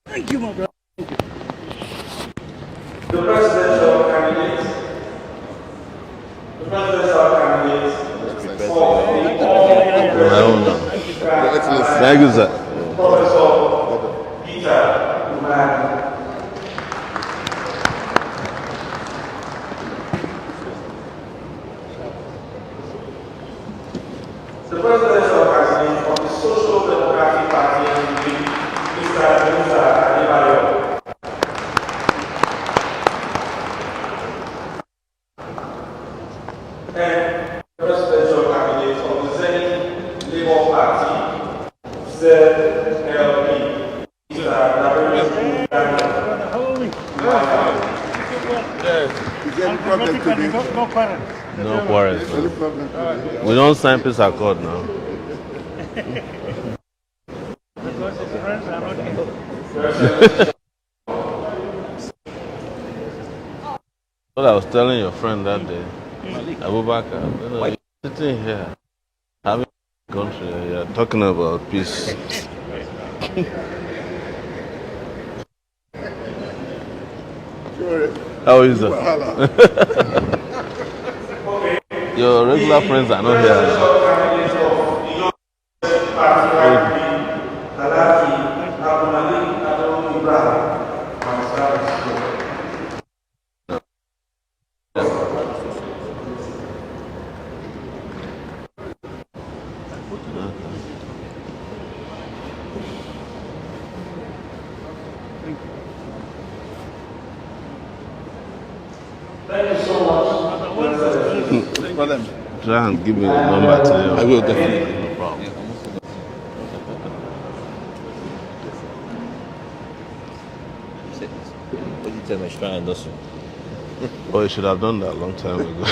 Thank you, my brother. The presidential candidate for the Thank you, sir. Professor Peter Umani. The presidential candidate of the Social Democratic Party NDP, Mr. Musa Adebayo. And the presidential candidate of the Zenith Labour Party, ZLP, Mr. Nigerian Bar How are we? Is there any problem today? No quarrel. No quarrels. Any problem today? We don't sign peace accord now. Because his friends are not here. What I was telling your friend that day, Abubakar, you know, you're sitting here, having a country, you're talking about peace. Sure. How is that? Your regular friends are not here. Thank you so much. Problem. Try and give me the number to you. I will definitely. No problem. What you tell me, try and listen. Oh, you should have done that a long time ago.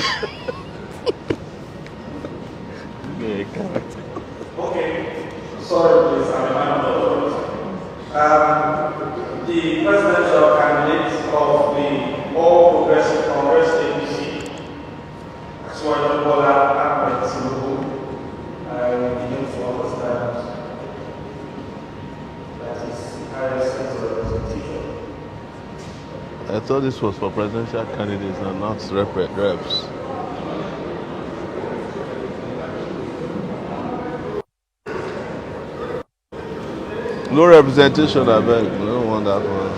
Okay, sorry, please, I'm a man of the presidential candidate of the All Progressive Congress APC, Aswaju Bola Ahmed Tinubu, I begin to understand that is highest sense of representation. I thought this was for presidential candidates and not reps. No representation, I beg. We don't want that one.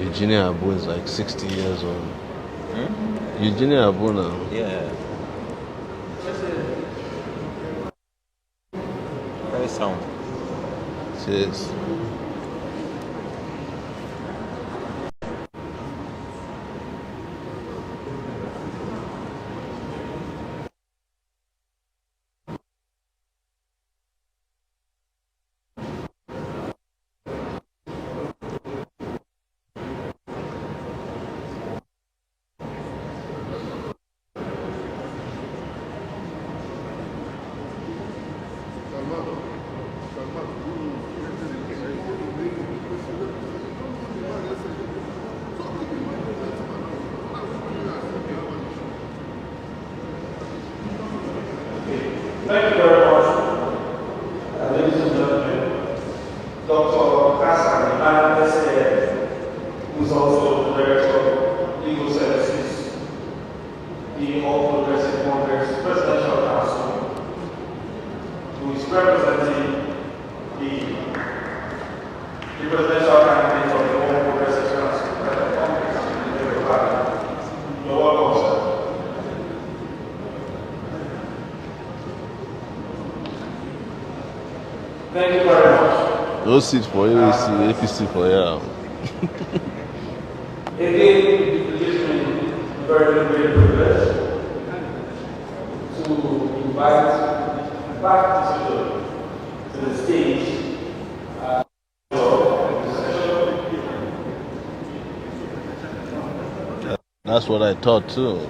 Eugenia Abu is like 60 years old. Eugenia Abu now. Yeah. Very sound. Cheers. Thank you very much, ladies and gentlemen. Dr. Hassan Iman SAF, who is also the Director of Legal Services, the All Progressive Congress Presidential Council, who is representing the presidential candidate of the All Progressive Council, Congress. You're welcome, sir. Thank you very much. No seat for APC, APC for you. Again, it gives me very great privilege to invite back to the stage That's what I thought too.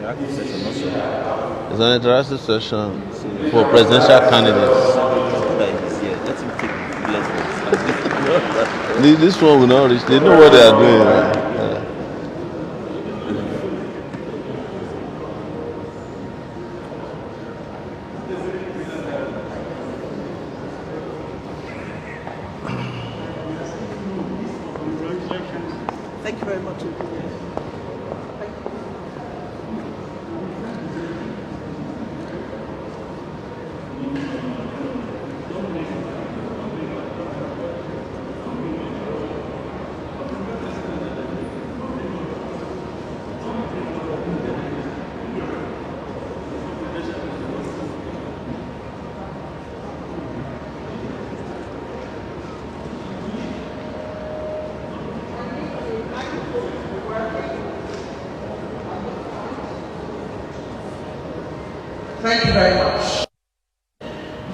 interactive session also. It's an interactive session for presidential candidates. That is here. Let him take the lessons. This one will not reach. They know what they are doing. Yeah. Thank you very much. Thank you very much.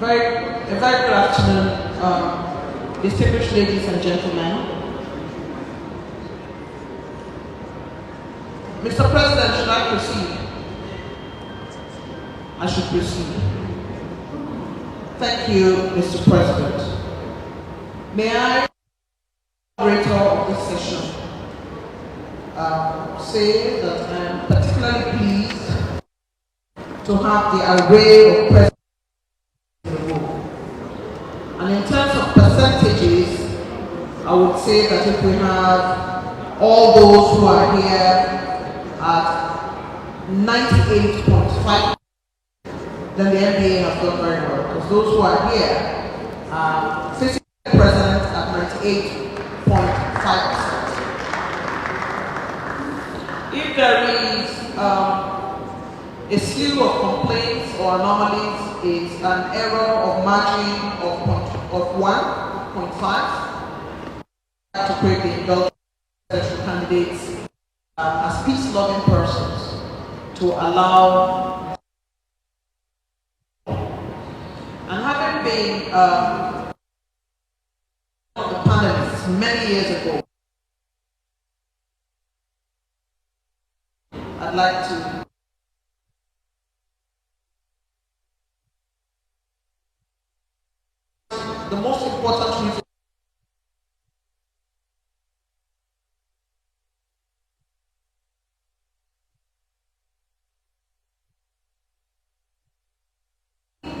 A very good afternoon, distinguished ladies and gentlemen. Mr. President, should I proceed? I should proceed. Thank you, Mr. President. May I, moderator of this session, say that I am particularly pleased to have the array of presidents in the room. And in terms of percentages, I would say that if we have all those who are here at 98.5, then the NBA has done very well. Because those who are here are physically present at 98.5%. If there is a slew of complaints or anomalies, is an error of margin of 1.5 to create the indulgence presidential candidates as peace-loving persons to allow. And having been one of the panelists many years ago, I'd like to the most important reason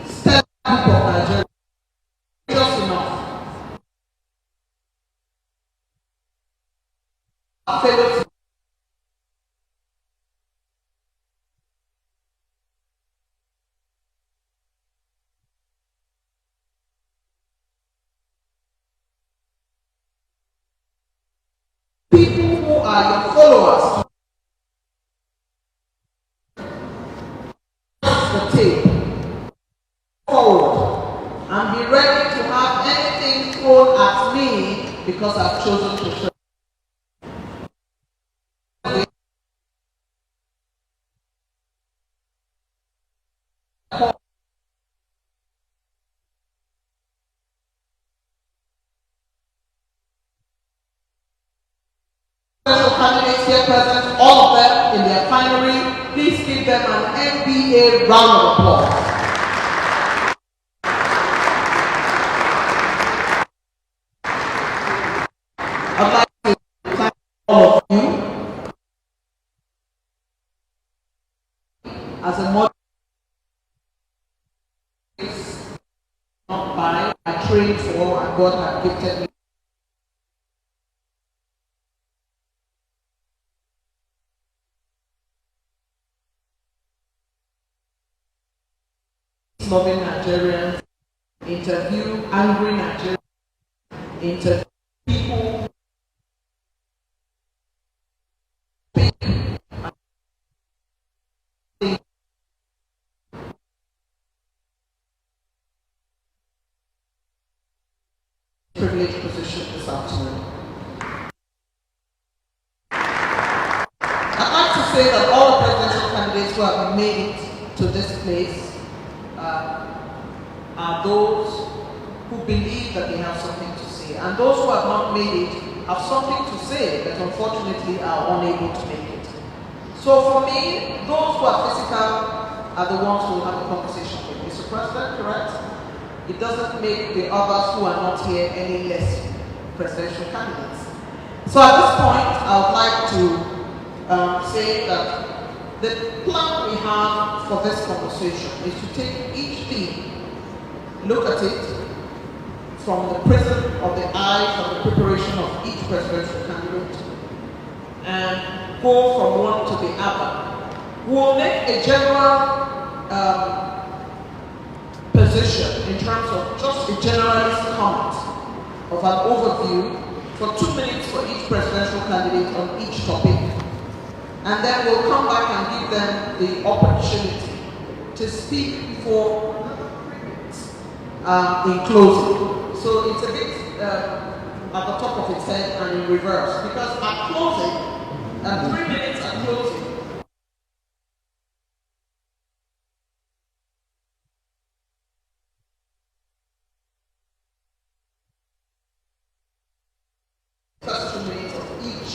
stand up of Nigeria just enough. Our fellow people who are your followers the tape forward and be ready to have anything thrown at me because I've chosen to serve. Candidates here present, all of them in their finery, please give them an NBA round of applause. I'd like to thank all of you as a moderator. Not by I trained for and God had gifted me. Loving Nigerians, interview angry Nigerians, interview people, privileged position this afternoon. I'd like to say that all the presidential candidates who have made it to this place are those who believe that they have something to say, and those who have not made it have something to say, but unfortunately are unable to make it. So for me, those who are physical are the ones who will have a conversation with Mr. President, correct? It doesn't make the others who are not here any less presidential candidates. So at this point, I would like to say that the plan we have for this conversation is to take each theme, look at it from the prism of the eyes of the preparation of each presidential candidate, and go from one to the other. We will make a general position in terms of just a generalist comment of an overview for 2 minutes for each presidential candidate on each topic. And then we'll come back and give them the opportunity to speak for another 3 minutes in closing. So it's a bit at the top of its head and in reverse, because at closing, 3 minutes at closing, first 2 minutes of each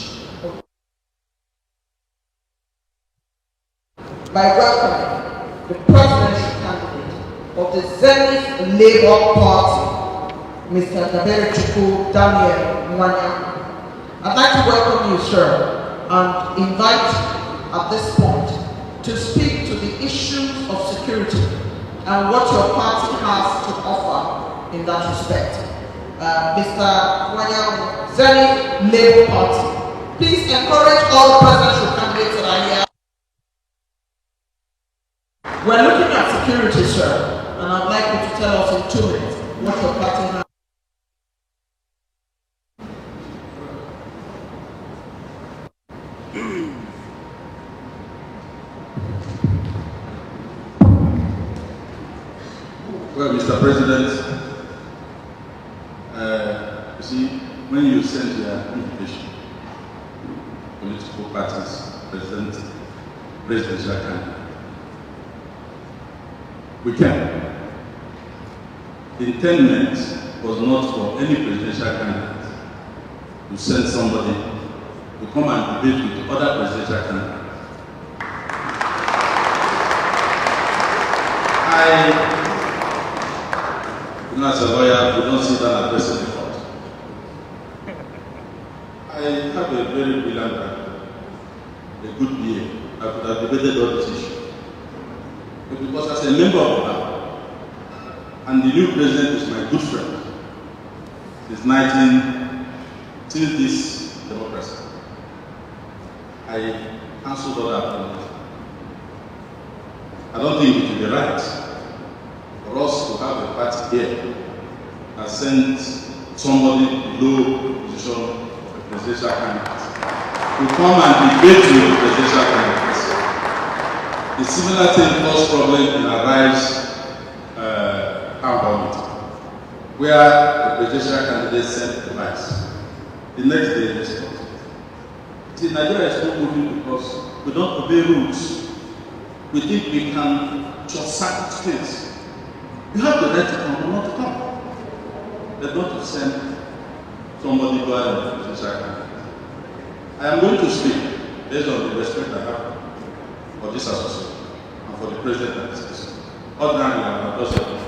by welcoming the presidential candidate of the Zenith Labour Party, Mr. Daniel Mwanya. I'd like to welcome you, sir, and invite at this point to speak to the issues of security and what your party has to offer in that respect. Mr. Mwanya, Zenith Labour Party, please encourage all the presidential candidates that are here. We're looking at security, sir, and I'd like you to tell us in 2 minutes what your party has. Well, Mr. President, you see, when you send your invitation, political parties, presidential candidate, we can. The intent was not for any presidential candidate to send somebody to come and debate with other presidential candidates. As a lawyer, we don't sit down and address the court. I have a very brilliant background, a good BA. I could have debated all this issue. But because as a member of the bar, and the new president is my good friend, since this democracy, I cancelled all that apology. I don't think it would be right for us to have a party here and send somebody below position of a presidential candidate to come and debate with the presidential candidates. A similar thing caused problem in Arise town hall meeting, where the presidential candidate sent the vice. The next day they stopped. See, Nigeria is not moving because we don't obey rules. We think we can just sack things. You have the right to come or not to come. But not to send somebody to a presidential candidate. I am going to speak based on the respect I have for this association and for the president and his citizen. Ordinarily, I am not doing.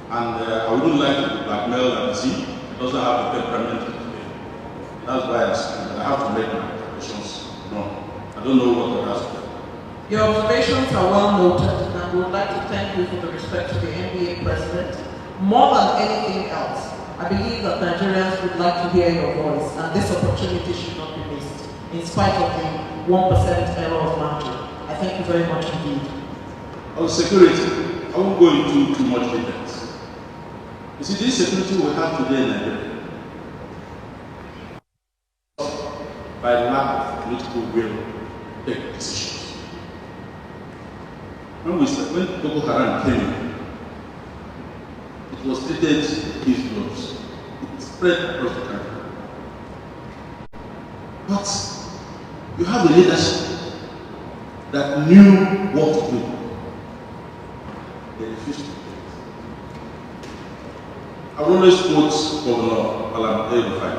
And I wouldn't like to blackmail and see. It doesn't have the temperament today. That's why I have to make my observations known. I don't know what to ask. Your observations are well noted, and we would like to thank you for the respect to the NBA president. More than anything else, I believe that Nigerians would like to hear your voice, and this opportunity should not be missed, in spite of the 1% error of margin. I thank you very much indeed. On security, I won't go into too much details. You see, this security we have today in Nigeria, by lack of political will, take decisions. When Boko Haram came in, it was treated with these gloves. It spread across the country. But you have a leadership that knew what to do. They refused to do it. I will always quote Governor Alam El-Rufai.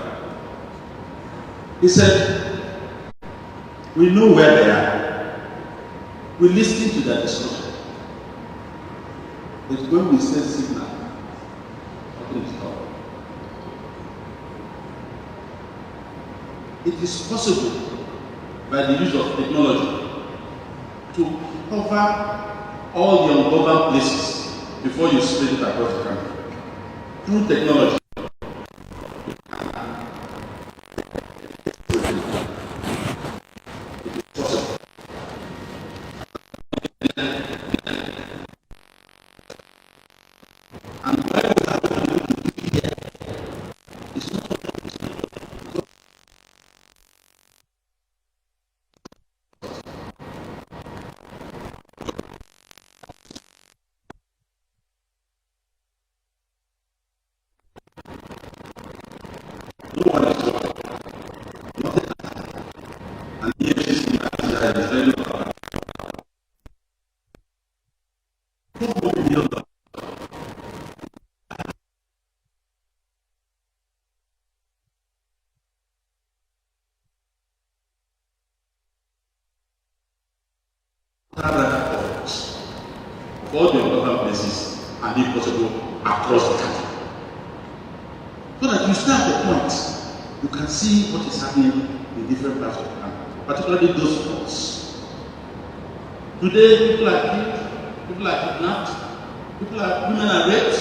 He said, We know where they are. We listen to their discussion. But when we say signal, nothing is done. It is possible by the use of technology to cover all the ungoverned places before you spread it across the country. Through technology. All the ungoverned places and if possible across the country. So that you start the point, you can see what is happening in different parts of the country, particularly those spots. Today, people are killed, people are kidnapped, women are raped,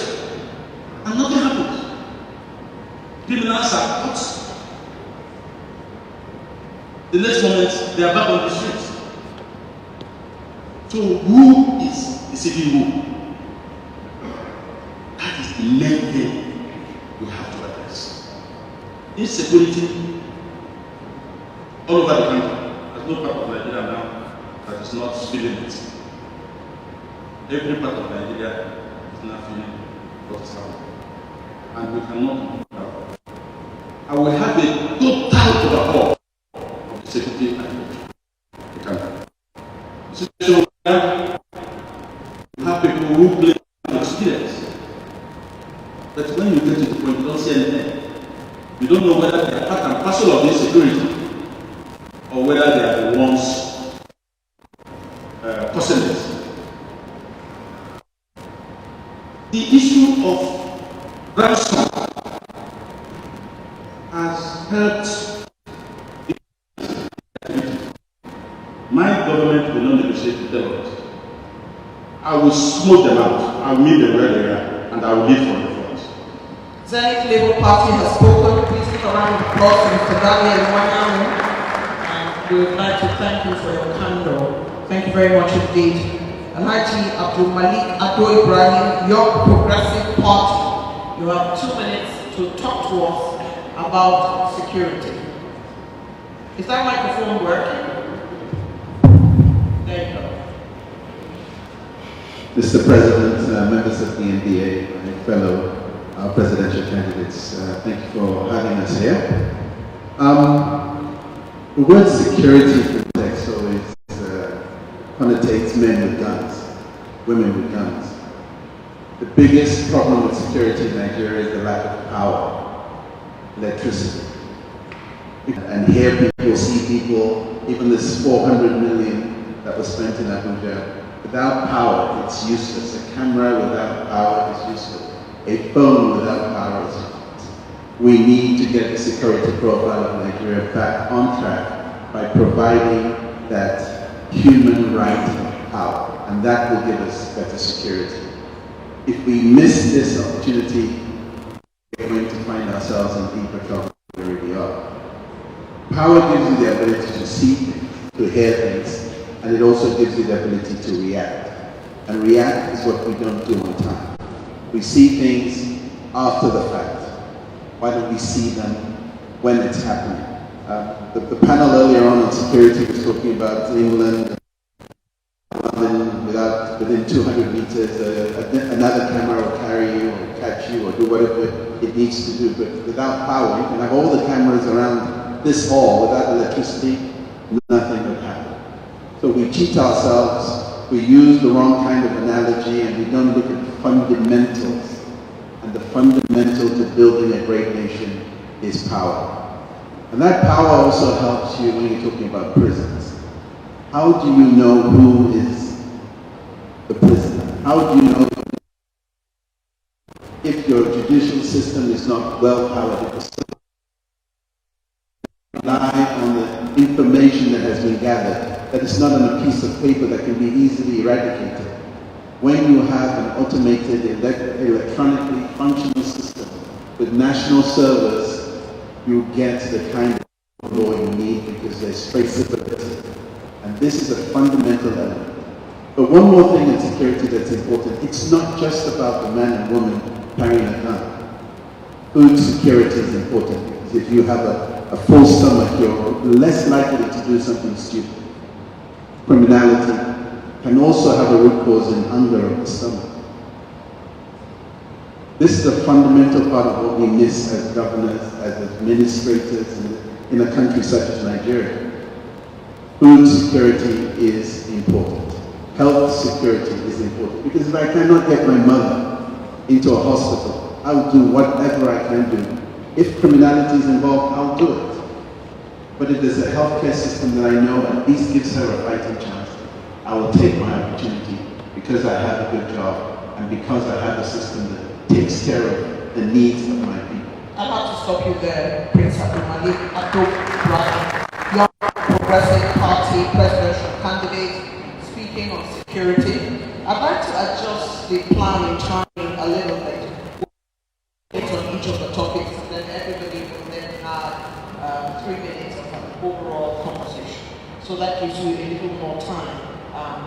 and nothing happens. Criminals are caught. The next moment, they are back on the streets. So who is deceiving who? That is the main thing we have to address. Insecurity all over the country. There's no part of Nigeria now that is not feeling it. Every part of Nigeria is not feeling what's happening. And we cannot move out. I will have a total overhaul of the security and the country. So you have people who claim experience. But when you get to the point, you don't see anything. You don't know whether they are part and parcel of insecurity or whether they are the ones causing it. The issue of ransom has helped. My government will not negotiate with terrorists. I will smoke them out. I will meet them where they are, and I will leave from the front. Zenith Labour Party has spoken. Please give a round of applause to Mr. Daniel Wanyamu. And we would like to thank you for your candor. Thank you very much indeed. Alhaji Abdul Malik Ado Ibrahim, Young Progressive Party. You have 2 minutes to talk to us about security. Is that microphone working? There you go. Mr. President, members of the NBA, my fellow presidential candidates, thank you for having us here. The word security context always connotates men with guns, women with guns. The biggest problem with security in Nigeria is the lack of power, electricity. And here people see people, even this 400 million that was spent in Abuja, without power, it's useless. A camera without power is useless. A phone without power is useless. We need to get the security profile of Nigeria back on track by providing that human right power, and that will give us better security. If we miss this opportunity, we're going to find ourselves in deeper trouble where we are. Power gives you the ability to see, to hear things, and it also gives you the ability to react. And react is what we don't do on time. We see things after the fact. Why don't we see them when it's happening? The panel earlier on security was talking about England, within 200 meters, another camera will carry you or catch you or do whatever it needs to do. But without power, you can have all the cameras around this hall. Without electricity, nothing would happen. So we cheat ourselves, we use the wrong kind of analogy, and we don't look at fundamentals. And the fundamental to building a great nation is power. And that power also helps you when you're talking about prisons. How do you know who is the prisoner? How do you know if your judicial system is not well powered? Rely on the information that has been gathered, that it's not on a piece of paper that can be easily eradicated. When you have an automated, electronically functional system with national servers, you get the kind of law you need because there's traceability. And this is a fundamental element. But one more thing in security that's important, it's not just about the man and woman carrying a gun. Food security is important because if you have a full stomach, you're less likely to do something stupid. Criminality can also have a root cause in hunger of the stomach. This is a fundamental part of what we miss as governors, as administrators in a country such as Nigeria. Food security is important. Health security is important. Because if I cannot get my mother into a hospital, I'll do whatever I can do. If criminality is involved, I'll do it. But if there's a healthcare system that I know at least gives her a fighting chance, I will take my opportunity because I have a good job and because I have a system that takes care of the needs of my people. I'll have to stop you there, Prince Abdulmalik Abdul Young Progressive Party presidential candidate, speaking on security. I'd like to adjust the plan in time a little bit on each of the topics, and then everybody will then have 3 minutes of an overall conversation. So that gives you a little more time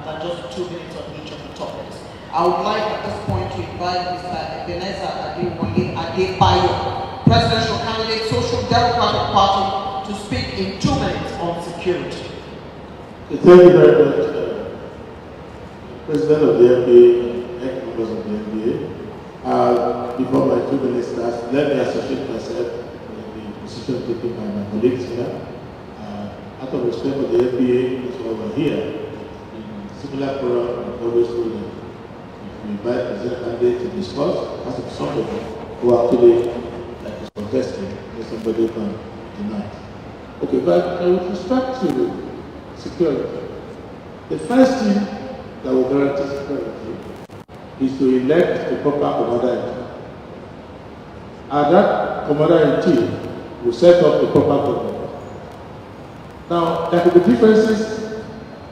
than just 2 minutes on each of the topics. I would like at this point to invite Mr. Ebenezer Adewale Adebayo, presidential candidate, Social Democratic Party, to speak in 2 minutes on security. Thank you very much, President of the NBA, ex-members of the NBA. Before my 2 minutes starts, let me associate myself with the position taken by my colleagues here. Out of respect for the NBA, which over here, in similar forum, I always told them, if we invite president candidates to discuss, has to be somebody who actually is contesting, or somebody can deny. Okay, but with respect to security, the first thing that will guarantee security is to elect the proper commander-in-chief. And that commander-in-chief will set up the proper government. Now, there could be differences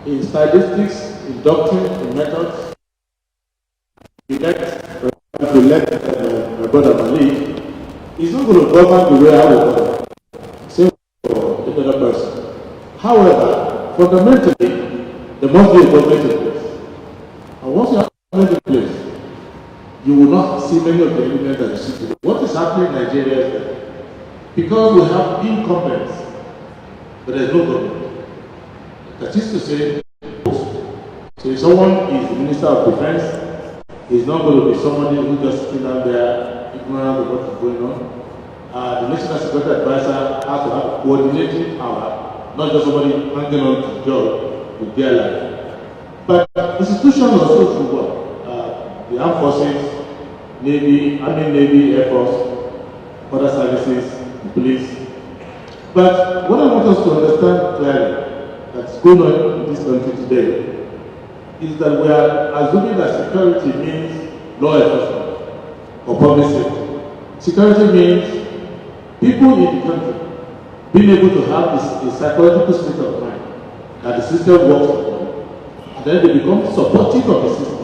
in statistics, in doctrine, in methods. If you elect my brother Malik, he's not going to govern the way I will govern. Same for another person. However, fundamentally, there must be a government in place. And once you have a government in place, you will not see many of the elements that you see today. What is happening in Nigeria is that because we have incumbents, but there is no government. That is to say, so if someone is the Minister of Defense, he's not going to be somebody who just sitting down there ignorant of what is going on. The National Security Advisor has to have a coordinating power, not just somebody hanging on to the job with their life. But institutions also should work. The armed forces, Navy, Army, Navy, Air Force, other services, the police. But what I want us to understand clearly that's going on in this country today is that we are assuming that security means law enforcement or public safety. Security means people in the country being able to have a psychological state of mind that the system works for them, and then they become supportive of the system.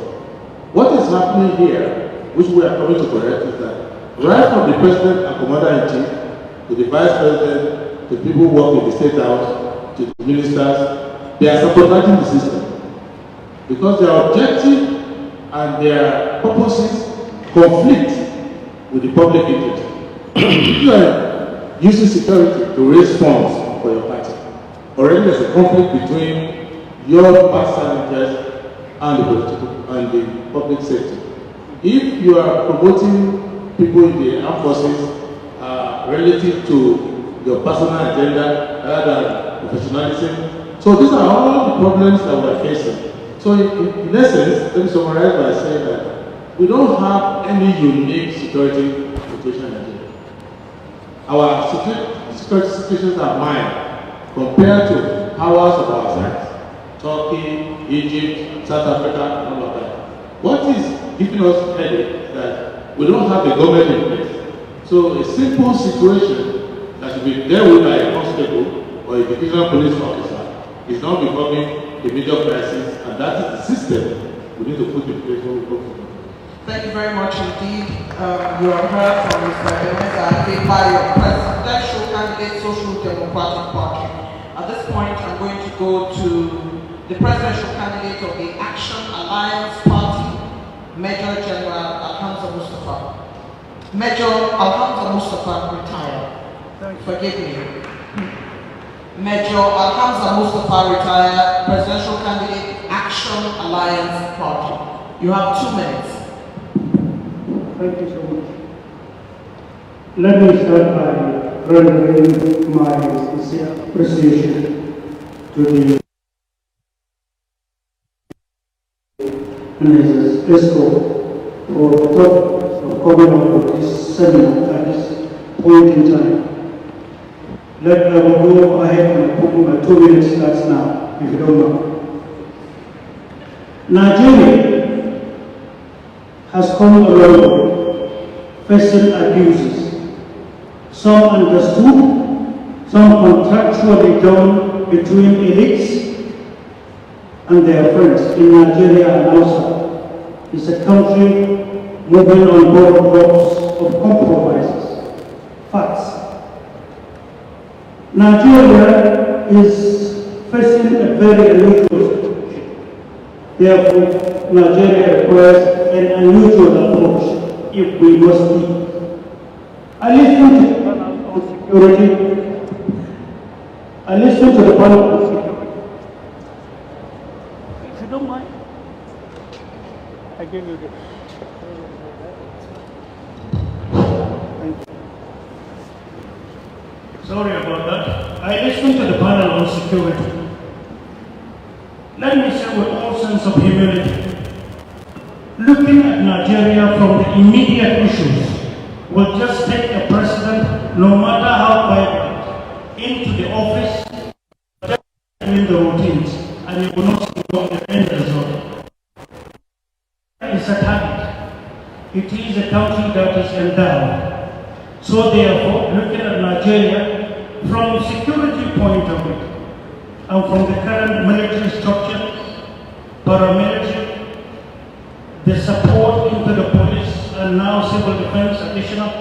What is happening here, which we are coming to correct, is that right from the president and commander-in-chief to the vice president, to people who work in the state house, to the ministers, they are sabotaging the system. Because their objective and their purposes conflict with the public interest. You are using security to raise funds for your party. Already there's a conflict between your personal interest and the political and the public sector. If you are promoting people in the armed forces relative to your personal agenda rather than professionalism, so these are all the problems that we are facing. So in essence, let me summarize by saying that we don't have any unique security situation in Nigeria. Our security situations are mild compared to powers of our size, Turkey, Egypt, South Africa, and all of that. What is giving us headache is that we don't have a government in place. So a simple situation that should be dealt with by a constable or a divisional police officer is now becoming a major crisis, and that is the system we need to put in place when we go forward. Thank you very much indeed. You have heard from Mr. Emeka by your presidential candidate, Social Democratic Party. At this point, I'm going to go to the presidential candidate of the Action Alliance Party, Major General Alhamza Mustafa. Major Alhamza Mustafa retired. Forgive me. Major Alhamza Mustafa retired, presidential candidate, Action Alliance Party. You have 2 minutes. Thank you so much. Let me start by rendering my sincere appreciation to the and his ESCO for the thought of coming up with this seminar at this point in time. I will go ahead and put my 2 minutes starts now, if you don't know. Nigeria has come a long way, facing abuses. Some understood, some contractually done between elites and their friends in Nigeria and outside. It's a country moving on boardwalks of compromises. Facts. Nigeria is facing a very unusual situation. Therefore, Nigeria requires an unusual approach if we must be. I listened to the panel on security. I listened to the panel on security. If you don't mind, I give you this. Thank you. Sorry about that. I listened to the panel on security. Let me say with all sense of humility, looking at Nigeria from the immediate issues will just take a president, no matter how vibrant, into the office, just doing the routines, and it will not see what the end result. It's a target. It is a country that is endowed. So therefore, looking at Nigeria from a security point of view, and from the current military structure, paramilitary, the support into the police, and now civil defense additional,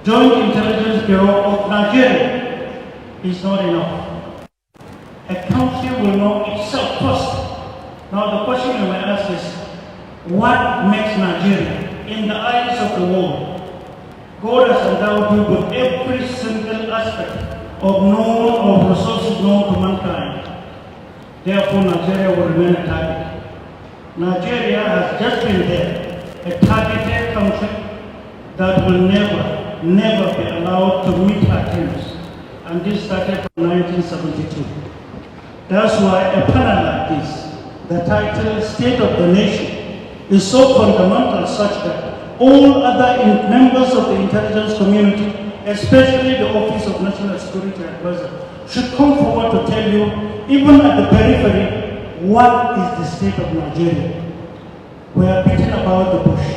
Joint Intelligence Bureau of Nigeria is not enough. A country will know itself first. Now the question you may ask is, what makes Nigeria, in the eyes of the world, God has endowed you with every single aspect of resources known to mankind. Therefore, Nigeria will remain a target. Nigeria has just been there, a targeted country that will never be allowed to meet her terms. And this started from 1972. That's why a panel like this, the title State of the Nation, is so fundamental such that all other members of the intelligence community, especially the Office of National Security Advisor, should come forward to tell you, even at the periphery, what is the state of Nigeria. We are beating about the bush.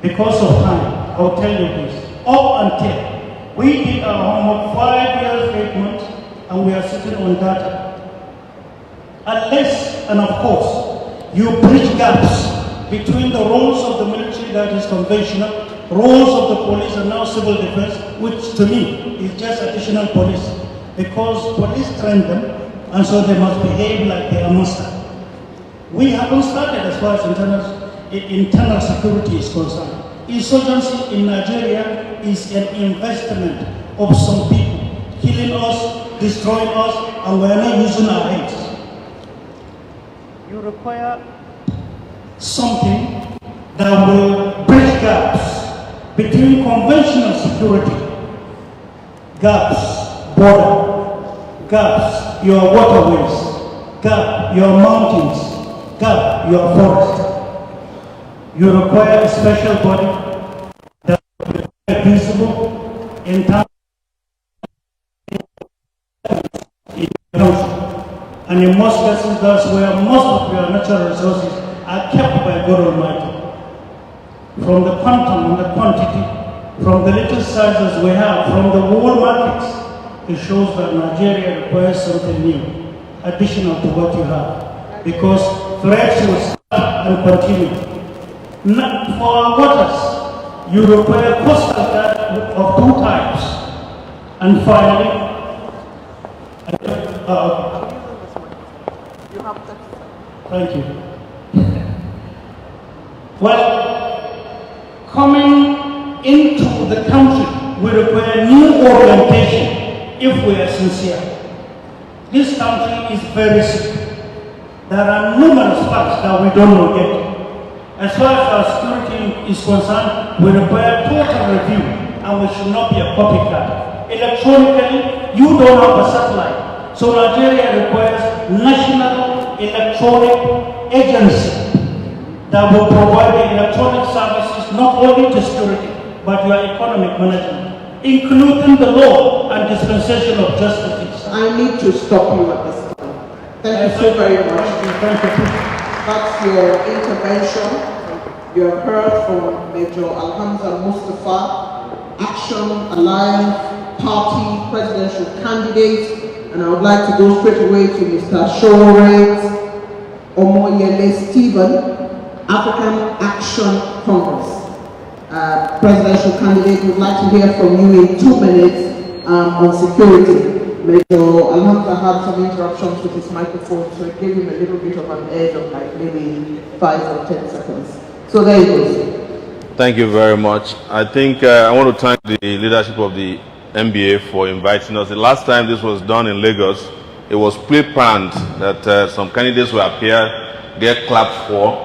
Because of time, I'll tell you this. Up until we did our homework 5 years, 8 months, and we are sitting on data. Unless, and of course, you bridge gaps between the roles of the military that is conventional, roles of the police and now civil defense, which to me is just additional police. Because police train them, and so they must behave like they are master. We haven't started as far as internal security is concerned. Insurgency in Nigeria is an investment of some people, killing us, destroying us, and we are not using our heads. You require something that will bridge gaps between conventional security, gaps, border, gaps, your waterways, gap, your mountains, gap, your forest. You require a special body that will be visible in time country. And in most cases, that's where most of your natural resources are kept by God Almighty. From the quantum and the quantity, from the little sizes we have, from the world markets, it shows that Nigeria requires something new, additional to what you have. Because threats will start and continue. For our waters, you require coastal guard of two types. And finally, thank you. Well, coming into the country, we require new orientation if we are sincere. This country is very sick. There are numerous facts that we don't know yet. As far as our security is concerned, we require total review, and we should not be a copycat. Electronically, you don't have a satellite. So Nigeria requires national electronic agency that will provide the electronic services not only to security, but your economic management, including the law and dispensation of justice. I need to stop you at this time. Thank you so very much. Thank you. That's your intervention. You have heard from Major Alhamza Mustafa, Action Alliance Party presidential candidate, and I would like to go straight away to Mr. Sowore Omoyele Stephen, African Action Congress presidential candidate. Would like to hear from you in 2 minutes on security. Major Alhamza had some interruptions with his microphone, so it gave him a little bit of an edge of like maybe 5 or 10 seconds. So there you go. Thank you very much. I think I want to thank the leadership of the NBA for inviting us. The last time this was done in Lagos, it was pre-planned that some candidates will appear, get clapped for,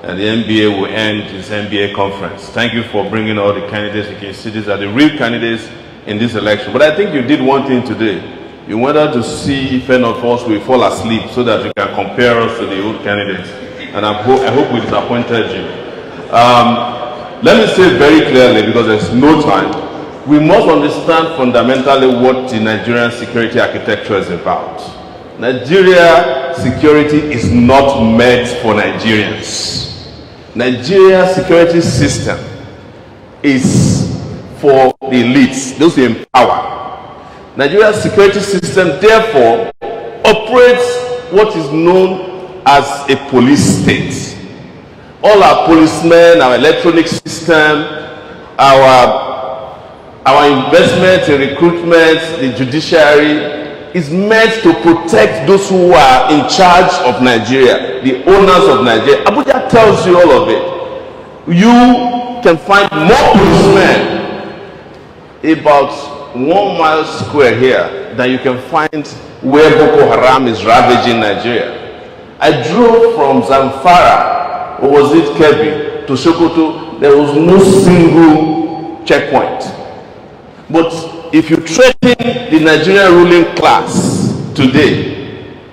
and the NBA will end its NBA conference. Thank you for bringing all the candidates. You can see these are the real candidates in this election. But I think you did one thing today. You wanted to see if any of us will fall asleep so that you can compare us to the old candidates. And I hope we disappointed you. Let me say very clearly, because there's no time, we must understand fundamentally what the Nigerian security architecture is about. Nigeria security is not meant for Nigerians. Nigeria security system is for the elites, those who empower. Nigeria's security system, therefore, operates what is known as a police state. All our policemen, our electronic system, our investment in recruitment, the judiciary, is meant to protect those who are in charge of Nigeria, the owners of Nigeria. Abuja tells you all of it. You can find more policemen about 1 mile square here than you can find where Boko Haram is ravaging Nigeria. I drove from Zamfara, or was it Kebbi, to Sokoto. There was no single checkpoint. But if you threaten the Nigerian ruling class today,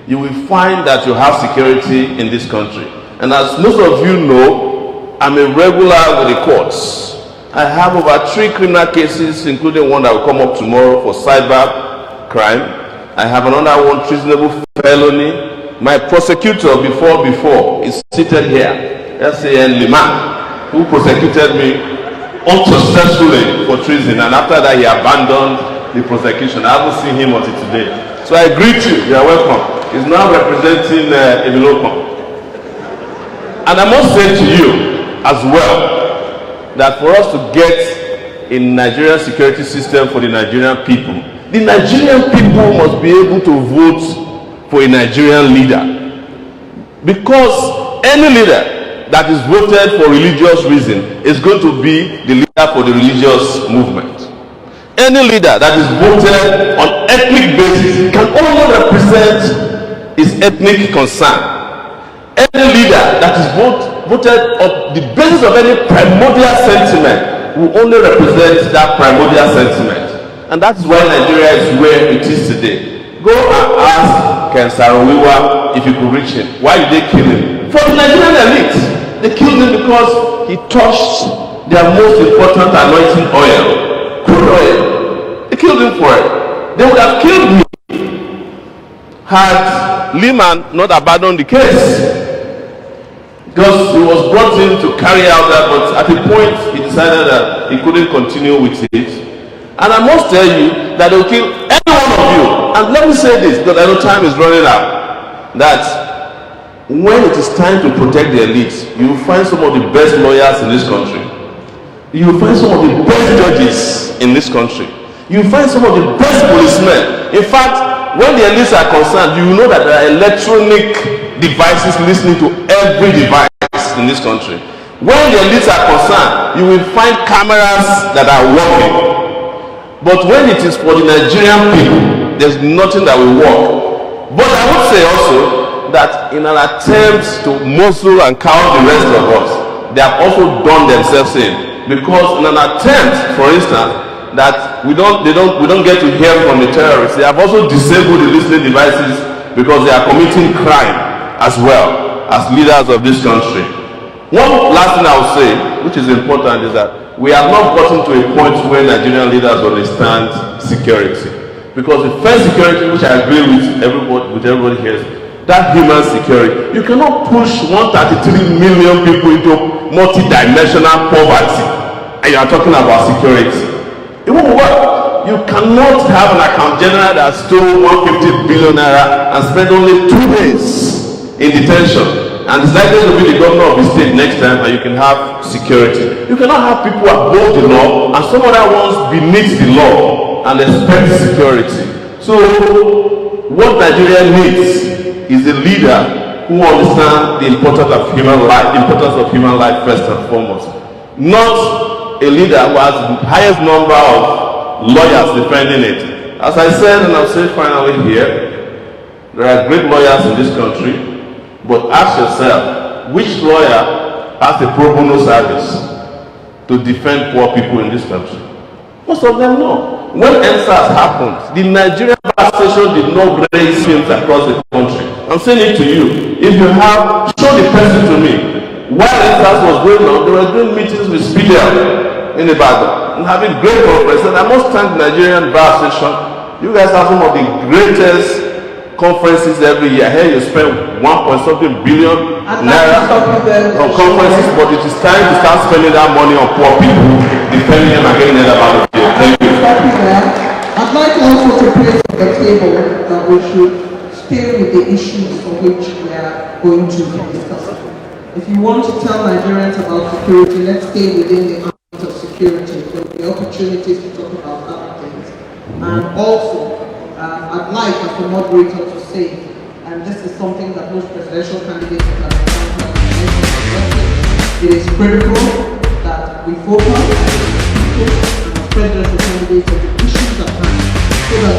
you will find that you have security in this country. And as most of you know, I'm a regular with the courts. I have over 3 criminal cases, including one that will come up tomorrow for cyber crime. I have another one, treasonable felony. My prosecutor before is seated here, S.A.N. Liman, who prosecuted me unsuccessfully for treason, and after that he abandoned the prosecution. I haven't seen him until today. So I greet you, you are welcome. He's now representing Ebilokon. And I must say to you as well, that for us to get a Nigerian security system for the Nigerian people, the Nigerian people must be able to vote for a Nigerian leader. Because any leader that is voted for religious reason is going to be the leader for the religious movement. Any leader that is voted on ethnic basis can only represent his ethnic concern. Any leader that is voted on the basis of any primordial sentiment will only represent that primordial sentiment. And that's why Nigeria is where it is today. Go and ask Ken Saro-Wiwa if you could reach him. Why did they kill him? For the Nigerian elite. They killed him because he touched their most important anointing oil, crude oil. They killed him for it. They would have killed me had Lehman not abandoned the case. Because he was brought in to carry out that, but at a point he decided that he couldn't continue with it. And I must tell you that they will kill any one of you. And let me say this, because I know time is running out, that when it is time to protect the elites, you will find some of the best lawyers in this country. You will find some of the best judges in this country. You will find some of the best policemen. In fact, when the elites are concerned, you will know that there are electronic devices listening to every device in this country. When the elites are concerned, you will find cameras that are working. But when it is for the Nigerian people, there's nothing that will work. But I would say also that in an attempt to muzzle and cow the rest of us, they have also done themselves in. Because in an attempt, for instance, that we don't get to hear from the terrorists, they have also disabled the listening devices because they are committing crime as well as leaders of this country. One last thing I will say, which is important, is that we have not gotten to a point where Nigerian leaders understand security. Because the first security, which I agree with everybody here, is that human security. You cannot push 133 million people into multi-dimensional poverty and you are talking about security. It won't work. You cannot have an account general that stole 150 billion naira and spent only 2 days in detention and is likely to be the governor of the state next time, and you can have security. You cannot have people above the law and some other ones beneath the law and expect security. So what Nigeria needs is a leader who understands the importance of human life first and foremost. Not a leader who has the highest number of lawyers defending it. As I said, and I'll say finally here, there are great lawyers in this country, but ask yourself, which lawyer has a pro bono service to defend poor people in this country? Most of them know. When EndSARS happened, the Nigerian Bar Association did not raise films across the country. I'm saying it to you. If you have, show the person to me. While EndSARS was going on, they were doing meetings with Spidel in Ibadan and having great conferences. I must thank the Nigerian Bar Association. You guys have some of the greatest conferences every year. Here you spend 1.something billion naira on conferences, but it is time to start spending that money on poor people, defending them and getting them out of jail. Thank you. I'd like also to place on the table that we should stay with the issues for which we are going to discuss. If you want to tell Nigerians about security, let's stay within the ambit of security. There will be opportunities to talk about other things. And also, I'd like as the moderator to say, and this is something that most presidential candidates have it is critical that we focus as presidential candidates on the issues at hand, so that